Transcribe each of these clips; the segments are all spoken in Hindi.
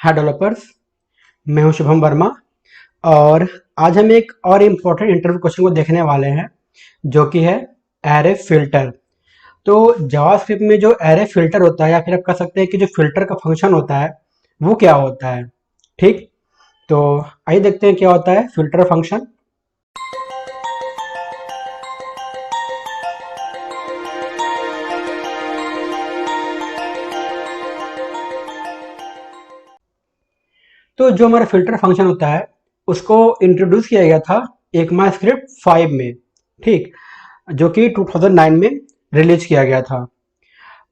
हाय डेवलपर्स, मैं हूं शुभम वर्मा। और आज हम एक और इम्पोर्टेंट इंटरव्यू क्वेश्चन को देखने वाले हैं जो कि है एरे फिल्टर। तो जावास्क्रिप्ट में जो एरे फिल्टर होता है या फिर आप कह सकते हैं कि जो फिल्टर का फंक्शन होता है वो क्या होता है। ठीक, तो आइए देखते हैं क्या होता है फिल्टर फंक्शन। तो जो हमारा फिल्टर फंक्शन होता है उसको इंट्रोड्यूस किया गया था ECMAScript 5 में। ठीक, जो कि 2009 में रिलीज किया गया था।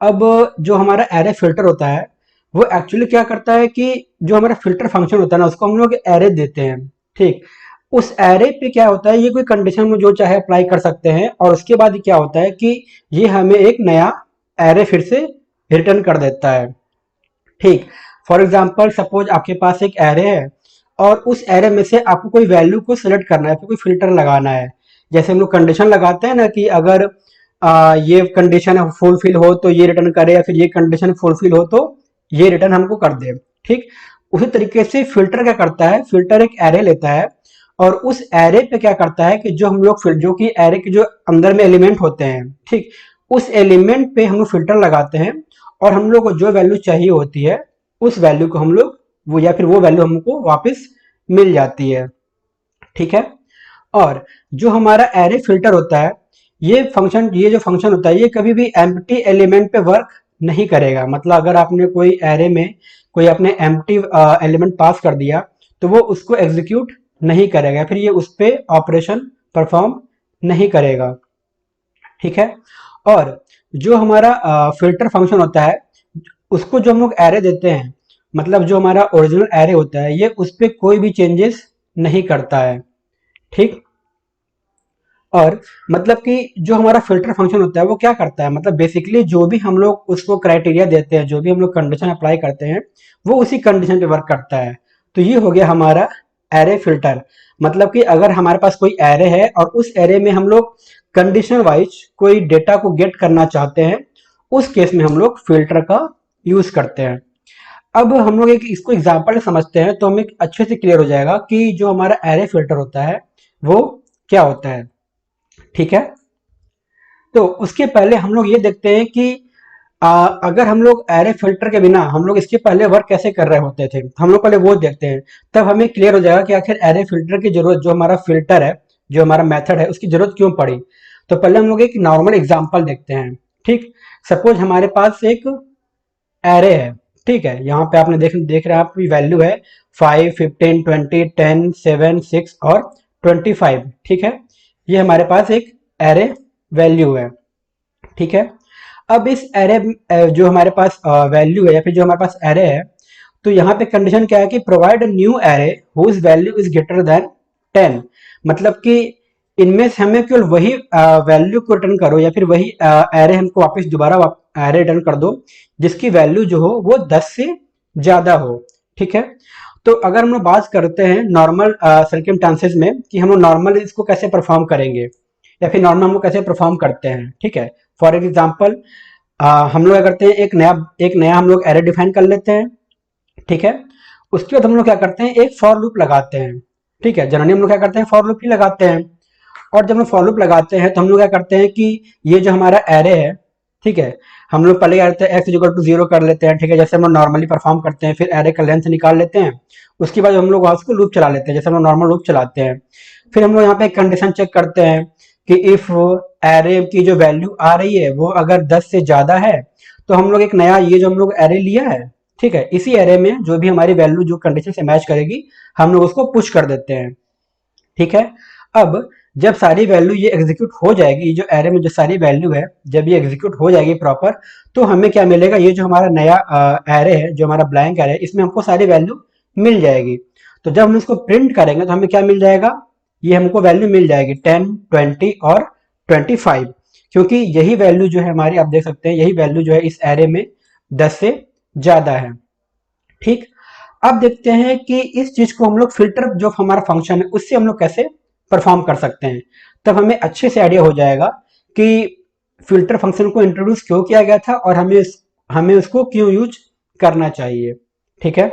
अब जो हमारा एरे फिल्टर होता है वो एक्चुअली क्या करता है कि जो हमारा फिल्टर फंक्शन होता है ना उसको हम लोग एरे देते हैं। ठीक, उस एरे पे क्या होता है, ये कोई कंडीशन में जो चाहे अप्लाई कर सकते हैं और उसके बाद क्या होता है कि ये हमें एक नया एरे फिर से रिटर्न कर देता है। ठीक, फॉर एग्जाम्पल सपोज आपके पास एक एरे है और उस एरे में से आपको कोई वैल्यू को सिलेक्ट करना है, फिर कोई फिल्टर लगाना है। जैसे हम लोग कंडीशन लगाते हैं ना कि अगर ये कंडीशन फुलफिल हो तो ये रिटर्न करे, या फिर ये कंडीशन फुलफिल हो तो ये रिटर्न हमको कर दे। ठीक, उसी तरीके से फिल्टर क्या करता है, फिल्टर एक एरे लेता है और उस एरे पे क्या करता है कि जो हम लोग जो कि एरे के जो अंदर में एलिमेंट होते हैं, ठीक, उस एलिमेंट पे हम लोग फिल्टर लगाते हैं और हम लोग को जो वैल्यू चाहिए होती है उस वैल्यू को हम लोग वो या फिर वो वैल्यू हमको वापस मिल जाती है। ठीक है, और जो हमारा एरे फिल्टर होता है ये जो फंक्शन होता है ये कभी भी एम्प्टी एलिमेंट पे वर्क नहीं करेगा। मतलब अगर आपने कोई एरे में कोई अपने एम्प्टी एलिमेंट पास कर दिया तो वो उसको एग्जीक्यूट नहीं करेगा, फिर ये उस पर ऑपरेशन परफॉर्म नहीं करेगा। ठीक है, और जो हमारा फिल्टर फंक्शन होता है उसको जो हम लोग एरे देते हैं, मतलब जो हमारा ओरिजिनल एरे होता है ये उस पर कोई भी चेंजेस नहीं करता है। ठीक, और मतलब कि जो हमारा फिल्टर फंक्शन होता है वो क्या करता है, मतलब बेसिकली जो भी हम लोग उसको क्राइटेरिया देते हैं, जो भी हम लोग कंडीशन अप्लाई करते हैं वो उसी कंडीशन पे वर्क करता है। तो ये हो गया हमारा एरे फिल्टर। मतलब कि अगर हमारे पास कोई एरे है और उस एरे में हम लोग कंडीशन वाइज कोई डेटा को गेट करना चाहते हैं, उस केस में हम लोग फिल्टर का यूज करते हैं। अब हम लोग एक इसको एग्जाम्पल समझते हैं तो हमें अच्छे से क्लियर हो जाएगा कि जो हमारा एरे फिल्टर होता है वो क्या होता है। ठीक है, तो उसके पहले हम लोग ये देखते हैं कि अगर हम लोग एरे फिल्टर के बिना हम लोग इसके पहले वर्क कैसे कर रहे होते थे, हम लोग पहले वो देखते हैं। तब हमें क्लियर हो जाएगा कि आखिर एरे फिल्टर की जरूरत, जो हमारा फिल्टर है, जो हमारा मेथड है, उसकी जरूरत क्यों पड़ी। तो पहले हम लोग एक नॉर्मल एग्जांपल देखते हैं। ठीक, सपोज हमारे पास एक एरे है। ठीक है, यहाँ पे आपने देख रहे हैं, आपकी वैल्यू है 5, 15, 20, 10, 7, 6 और 25। ठीक है, ये हमारे पास एक एरे वैल्यू है। ठीक है, अब इस एरे जो हमारे पास वैल्यू है या फिर जो हमारे पास एरे है, तो यहाँ पे कंडीशन क्या है कि provide new array whose value is greater than 10। मतलब कि इनमें से हमें केवल वही वैल्यू को रिटर्न करो या फिर वही एरे हमको वापस दोबारा एरे रिटर्न कर दो जिसकी वैल्यू जो हो वो 10 से ज्यादा हो। ठीक है, तो अगर हम लोग बात करते हैं नॉर्मल सर्कमस्टांसेस में कि हम लोग नॉर्मल इसको कैसे परफॉर्म करेंगे या फिर नॉर्मल हम लोग कैसे परफॉर्म करते हैं। ठीक है, फॉर एग्जाम्पल हम लोग क्या करते हैं, एक नया हम लोग एरे डिफाइन कर लेते हैं। ठीक है, उसके बाद हम लोग क्या करते हैं, एक फॉर लूप लगाते हैं। ठीक है, जनरली हम लोग क्या करते हैं, फॉर लूप ही लगाते हैं। और जब हम फॉर लूप लगाते हैं तो हम लोग क्या करते हैं कि ये जो हमारा एरे है, ठीक है, हम लोग पहले क्या करते हैं एक्स इक्वल टू 0 कर लेते हैं। ठीक है, जैसे हम लोग नॉर्मली परफॉर्म करते हैं, फिर एरे का लेंथ निकाल लेते हैं। उसके बाद हम लोग उसको लूप चला लेते हैं जैसे हम लोग नॉर्मल लूप चलाते हैं। फिर हम लोग यहाँ पे कंडीशन चेक करते हैं कि इफ एरे की जो वैल्यू आ रही है वो अगर 10 से ज्यादा है तो हम लोग एक नया ये जो हम लोग एरे लिया है, ठीक है, इसी एरे में जो भी हमारी वैल्यू जो कंडीशन से मैच करेगी हम लोग उसको पुश कर देते हैं। ठीक है, अब जब सारी वैल्यू ये एग्जीक्यूट हो जाएगी, जो एरे में जो सारी वैल्यू है जब ये एग्जीक्यूट हो जाएगी प्रॉपर, तो हमें क्या मिलेगा, ये जो हमारा नया एरे है, जो हमारा ब्लैंक एरे है, इसमें हमको सारी वैल्यू मिल जाएगी। तो जब हम इसको प्रिंट करेंगे तो हमें क्या मिल जाएगा, ये हमको वैल्यू मिल जाएगी 10, 20 और 25, क्योंकि यही वैल्यू जो है हमारी, आप देख सकते हैं यही वैल्यू जो है इस एरे में 10 से ज्यादा है। ठीक, अब देखते हैं कि इस चीज को हम लोग फिल्टर जो हमारा फंक्शन है उससे हम लोग कैसे परफॉर्म कर सकते हैं। तब हमें अच्छे से आइडिया हो जाएगा कि फिल्टर फंक्शन को इंट्रोड्यूस क्यों किया गया था और हमें उसको क्यों यूज करना चाहिए। ठीक है,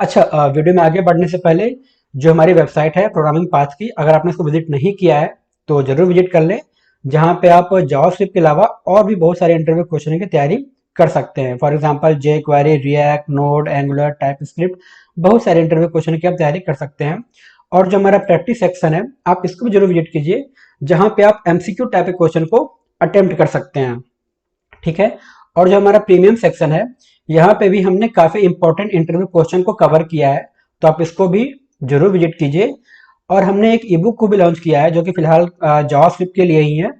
अच्छा, वीडियो में आगे बढ़ने से पहले जो हमारी वेबसाइट है प्रोग्रामिंग पाथ की, अगर आपने इसको विजिट नहीं किया है तो जरूर विजिट कर लें, जहाँ पे आप जावास्क्रिप्ट के अलावा और भी बहुत सारे इंटरव्यू क्वेश्चन की तैयारी कर सकते हैं। For example J query, react, node, angular, TypeScript, बहुत सारे इंटरव्यू क्वेश्चन की आप तैयारी कर सकते हैं। और जो हमारा प्रैक्टिस सेक्शन है, आप इसको भी जरूर विजिट कीजिए, जहाँ पे आप एमसीक्यू टाइप के क्वेश्चन को अटेम्प्ट कर सकते हैं। ठीक है। और जो हमारा प्रीमियम सेक्शन है, यहाँ पे भी हमने काफी इंपॉर्टेंट इंटरव्यू क्वेश्चन को कवर किया है, तो आप इसको भी जरूर विजिट कीजिए। और हमने एक ई बुक को भी लॉन्च किया है जो कि फिलहाल जावास्क्रिप्ट के लिए ही है,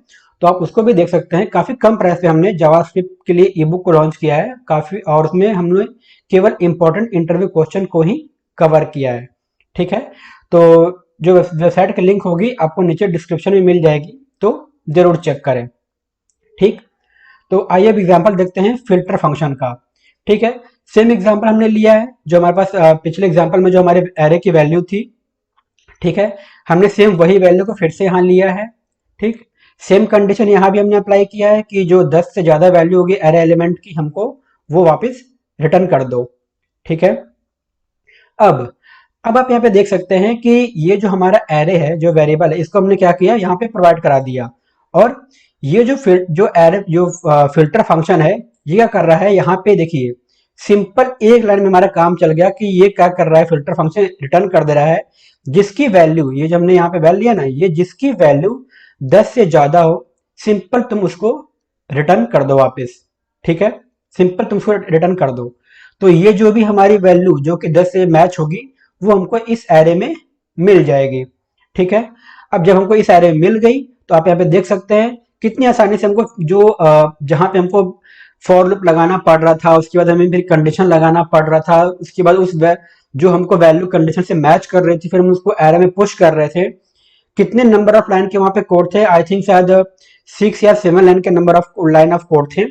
तो आप उसको भी देख सकते हैं। काफी कम प्राइस पे हमने जावास्क्रिप्ट के लिए ई बुक को लॉन्च किया है काफी, और उसमें हमने केवल इंपॉर्टेंट इंटरव्यू क्वेश्चन को ही कवर किया है। ठीक है। तो जो वेबसाइट की लिंक होगी आपको नीचे डिस्क्रिप्शन में मिल जाएगी, तो जरूर चेक करें। ठीक। तो आइए अब एग्जांपल देखते हैं फिल्टर फंक्शन का। ठीक है। सेम एग्जांपल हमने लिया है जो हमारे पास पिछले एग्जांपल में जो हमारे एरे की वैल्यू थी। ठीक है। हमने सेम वही वैल्यू को फिर से यहाँ लिया है। ठीक। सेम कंडीशन यहाँ भी हमने अप्लाई किया है कि जो 10 से ज्यादा वैल्यू होगी एरे एलिमेंट की, हमको वो वापस रिटर्न कर दो। ठीक है। अब अब आप यहाँ पे देख सकते हैं कि ये जो हमारा एरे है, जो वेरिएबल है, इसको हमने क्या किया, यहाँ पे प्रोवाइड करा दिया। और ये जो एरे जो फिल्टर फंक्शन है, ये क्या कर रहा है, यहाँ पे देखिए सिंपल एक लाइन में हमारा काम चल गया कि ये क्या कर रहा है, फिल्टर फंक्शन रिटर्न कर दे रहा है जिसकी वैल्यू, ये जो हमने यहाँ पे वैल्यू लिया ना, ये जिसकी वैल्यू 10 से ज्यादा हो, सिंपल तुम उसको रिटर्न कर दो वापस। ठीक है। सिंपल तुम उसको रिटर्न कर दो। तो ये जो भी हमारी वैल्यू जो कि 10 से मैच होगी, वो हमको इस एरे में मिल जाएगी। ठीक है। अब जब हमको इस एरे में मिल गई, तो आप यहाँ पे देख सकते हैं कितनी आसानी से हमको जो जहां पे हमको फॉर लूप लगाना पड़ रहा था, उसके बाद हमें फिर कंडीशन लगाना पड़ रहा था, उसके बाद जो हमको वैल्यू कंडीशन से मैच कर रही थी, फिर हम उसको एरे में पुश कर रहे थे। कितने नंबर ऑफ लाइन के वहां पे कोड थे, आई थिंक शायद 6 या 7 लाइन के number of line of code थे।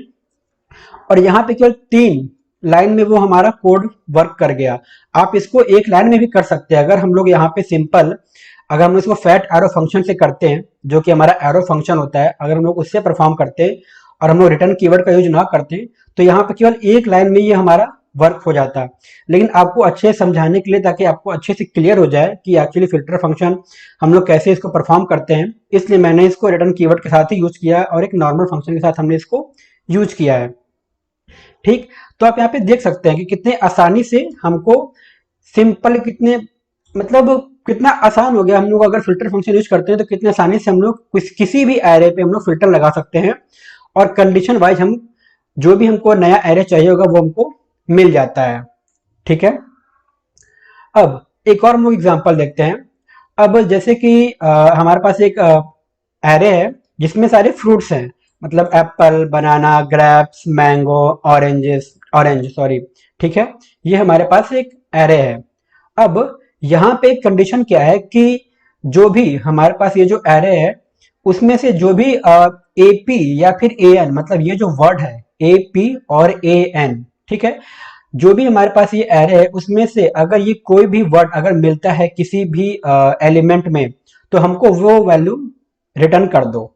और यहाँ पे केवल 3 लाइन में वो हमारा कोड वर्क कर गया। आप इसको एक लाइन में भी कर सकते हैं। अगर हम लोग यहाँ पे सिंपल, अगर हम इसको फैट एरो फंक्शन से करते हैं, जो कि हमारा एरो फंक्शन होता है, अगर हम लोग उससे परफॉर्म करते हैं और हम लोग रिटर्न कीवर्ड का यूज ना करते, तो यहाँ पे केवल एक लाइन में ये हमारा वर्क हो जाता। लेकिन आपको अच्छे से समझाने के लिए, ताकि आपको अच्छे से क्लियर हो जाए कि एक्चुअली फिल्टर फंक्शन हम लोग कैसे इसको परफॉर्म करते हैं, इसलिए मैंने इसको रिटर्न कीवर्ड के साथ ही यूज किया है और एक नॉर्मल फंक्शन के साथ हमने इसको यूज किया है। ठीक। तो आप यहाँ पे देख सकते हैं कि कितने आसानी से हमको सिंपल, कितने मतलब कितना आसान हो गया। हम लोग अगर फिल्टर फंक्शन यूज करते हैं तो कितने आसानी से हम लोग किसी भी एरे पे हम लोग फिल्टर लगा सकते हैं, और कंडीशन वाइज हम जो भी हमको नया एरे चाहिए होगा वो हमको मिल जाता है। ठीक है। अब एक और हम लोग एग्जांपल देखते हैं। अब जैसे कि हमारे पास एक एरे है जिसमें सारे फ्रूट्स हैं, मतलब एप्पल, बनाना, ग्रेप्स, मैंगो, ऑरेंज सॉरी। ठीक है। ये हमारे पास एक एरे है। अब यहाँ पे एक कंडीशन क्या है कि जो भी हमारे पास ये जो एरे है, उसमें से जो भी एपी या फिर ए एन, मतलब ये जो वर्ड है एपी और ए एन, ठीक है, जो भी हमारे पास ये एरे है, उसमें से अगर ये कोई भी वर्ड अगर मिलता है किसी भी एलिमेंट में, तो हमको वो वैल्यू रिटर्न कर दो।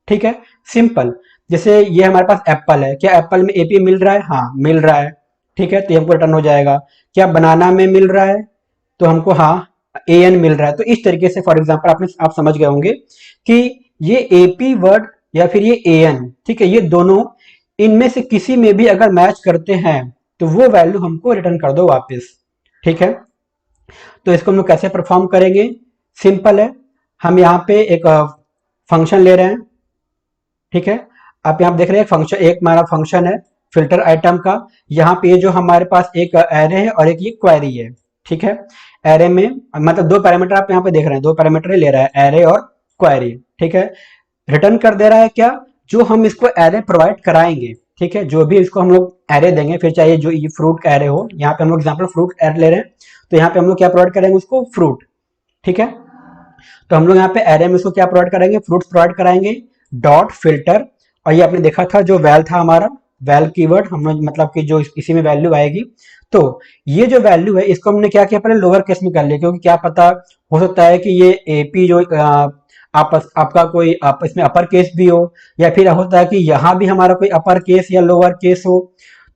ठीक है। सिंपल। जैसे ये हमारे पास एप्पल है, क्या एप्पल में एपी मिल रहा है? हाँ मिल रहा है। ठीक है। तो ये हमको रिटर्न हो जाएगा। क्या बनाना में मिल रहा है? तो हमको हाँ ए एन मिल रहा है। तो इस तरीके से फॉर एग्जाम्पल आप समझ गए होंगे कि ये एपी वर्ड या फिर ये ए एन, ठीक है, ये दोनों इनमें से किसी में भी अगर मैच करते हैं तो वो वैल्यू हमको रिटर्न कर दो वापस। ठीक है। तो इसको हम लोग कैसे परफॉर्म करेंगे? सिंपल है। हम यहाँ पे एक फंक्शन ले रहे हैं। ठीक है। आप यहाँ देख रहे हैं फंक्शन, एक हमारा फंक्शन है फिल्टर आइटम का। यहाँ पे जो हमारे पास एक एरे है और एक ये क्वेरी है। ठीक है। एरे में मतलब दो पैरामीटर आप यहाँ पे देख रहे हैं, दो पैरामीटर ले रहा है, एरे और क्वेरी। ठीक है। रिटर्न कर दे रहा है क्या? जो हम इसको एरे प्रोवाइड कराएंगे। ठीक है। जो भी इसको हम लोग एरे देंगे, फिर चाहे जो ये फ्रूट का एरे हो, यहाँ पे हम लोग एग्जाम्पल फ्रूट एरे ले रहे हैं, तो यहाँ पे हम लोग क्या प्रोवाइड करेंगे? उसको फ्रूट। ठीक है। तो हम लोग यहाँ पे एरे में उसको क्या प्रोवाइड करेंगे? फ्रूट्स प्रोवाइड कराएंगे। डॉट फिल्टर, और ये आपने देखा था जो वैल था हमारा, वैल कीवर्ड हम लोग, मतलब कि जो इसी में वैल्यू आएगी। तो ये जो वैल्यू है इसको हमने क्या किया, पहले लोअर केस में कर लिया, क्योंकि क्या पता हो सकता है कि ये एपी जो आपका कोई इसमें अपर केस भी हो, या फिर होता है कि यहाँ भी हमारा कोई अपर केस या लोअर केस हो।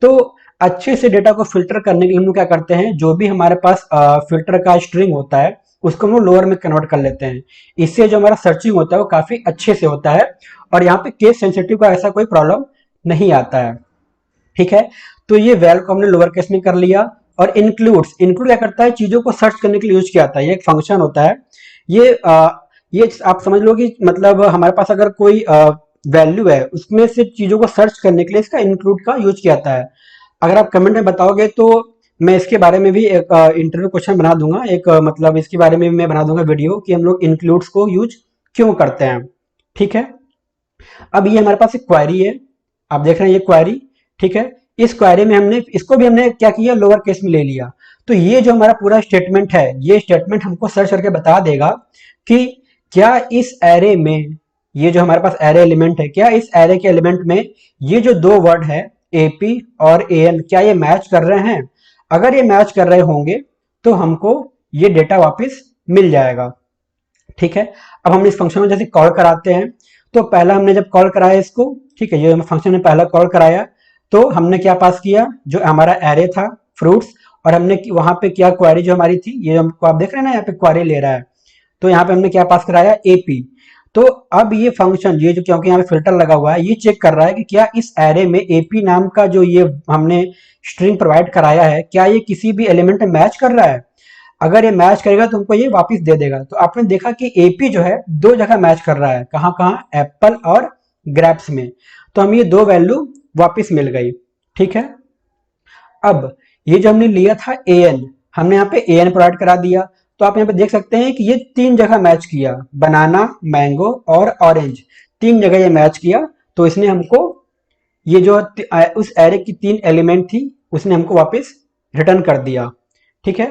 तो अच्छे से डेटा को फिल्टर करने के लिए हम लोग क्या करते हैं, जो भी हमारे पास फिल्टर का स्ट्रिंग होता है उसको हम लोग लोअर में कन्वर्ट कर लेते हैं। इससे जो हमारा सर्चिंग होता है वो काफी अच्छे से होता है और यहाँ पे केस सेंसिटिव का ऐसा कोई प्रॉब्लम नहीं आता है। ठीक है, तो ये वैल को हमने लोअर केस में कर लिया। और इंक्लूड क्या करता है, चीजों को सर्च करने के लिए यूज किया जाता है, ये एक फंक्शन होता है। ये आप समझ लो कि मतलब हमारे पास अगर कोई वैल्यू है उसमें से चीजों को सर्च करने के लिए इसका इंक्लूड का यूज किया जाता है। अगर आप कमेंट में बताओगे तो मैं इसके बारे में भी एक इंटरव्यू क्वेश्चन बना दूंगा, एक मतलब इसके बारे में मैं बना दूंगा वीडियो कि हम लोग इंक्लूड्स को यूज क्यों करते हैं। ठीक है, अब ये हमारे पास एक क्वेरी है, आप देख रहे हैं ये क्वेरी। ठीक है, इस क्वेरी में हमने इसको भी हमने क्या किया, लोअर केस में ले लिया। तो ये जो हमारा पूरा स्टेटमेंट है, ये स्टेटमेंट हमको सर्च करके बता देगा कि क्या इस एरे में, ये जो हमारे पास एरे एलिमेंट है, क्या इस एरे के एलिमेंट में ये जो दो वर्ड है एपी और एएन क्या ये मैच कर रहे हैं। अगर ये मैच कर रहे होंगे तो हमको ये डेटा वापस मिल जाएगा। ठीक है, अब हम इस फंक्शन में जैसे कॉल कराते हैं, तो पहला हमने जब कॉल कराया इसको, ठीक है, ये फंक्शन में पहला कॉल कराया तो हमने क्या पास किया, जो हमारा एरे था फ्रूट्स, और हमने वहां पे क्या क्वेरी जो हमारी थी, ये हमको आप देख रहे हैं ना यहाँ पे क्वेरी ले रहा है, तो यहाँ पे हमने क्या पास कराया, एपी। तो अब ये फंक्शन, ये जो क्योंकि यहाँ पे फिल्टर लगा हुआ है, ये चेक कर रहा है कि क्या इस एरे में एपी नाम का जो ये हमने स्ट्रिंग प्रोवाइड कराया है, क्या ये किसी भी एलिमेंट में मैच कर रहा है। अगर ये मैच करेगा तो हमको ये वापस दे देगा। तो आपने देखा कि एपी जो है दो जगह मैच कर रहा है, कहाँ कहाँ, एप्पल और ग्रेप्स में। तो हम ये दो वैल्यू वापस मिल गई। ठीक है, अब ये जो हमने लिया था एन, हमने यहाँ पे एन प्रोवाइड करा दिया। तो आप यहाँ पे देख सकते हैं कि ये तीन जगह मैच किया, बनाना, मैंगो और ऑरेंज, तीन जगह ये मैच किया। तो इसने हमको ये जो उस एरे की तीन एलिमेंट थी उसने हमको वापस रिटर्न कर दिया। ठीक है,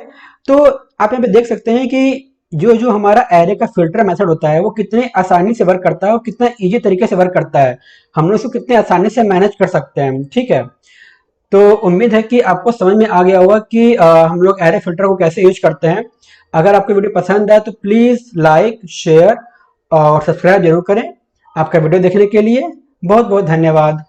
तो आप यहाँ पे देख सकते हैं कि जो जो हमारा एरे का फिल्टर मेथड होता है वो कितने आसानी से वर्क करता है और कितना इजी तरीके से वर्क करता है, हम लोग इसको कितने आसानी से मैनेज कर सकते हैं। ठीक है, तो उम्मीद है कि आपको समझ में आ गया होगा कि हम लोग एरे फिल्टर को कैसे यूज करते हैं। अगर आपको वीडियो पसंद आए तो प्लीज लाइक, शेयर और सब्सक्राइब जरूर करें। आपका वीडियो देखने के लिए बहुत बहुत धन्यवाद।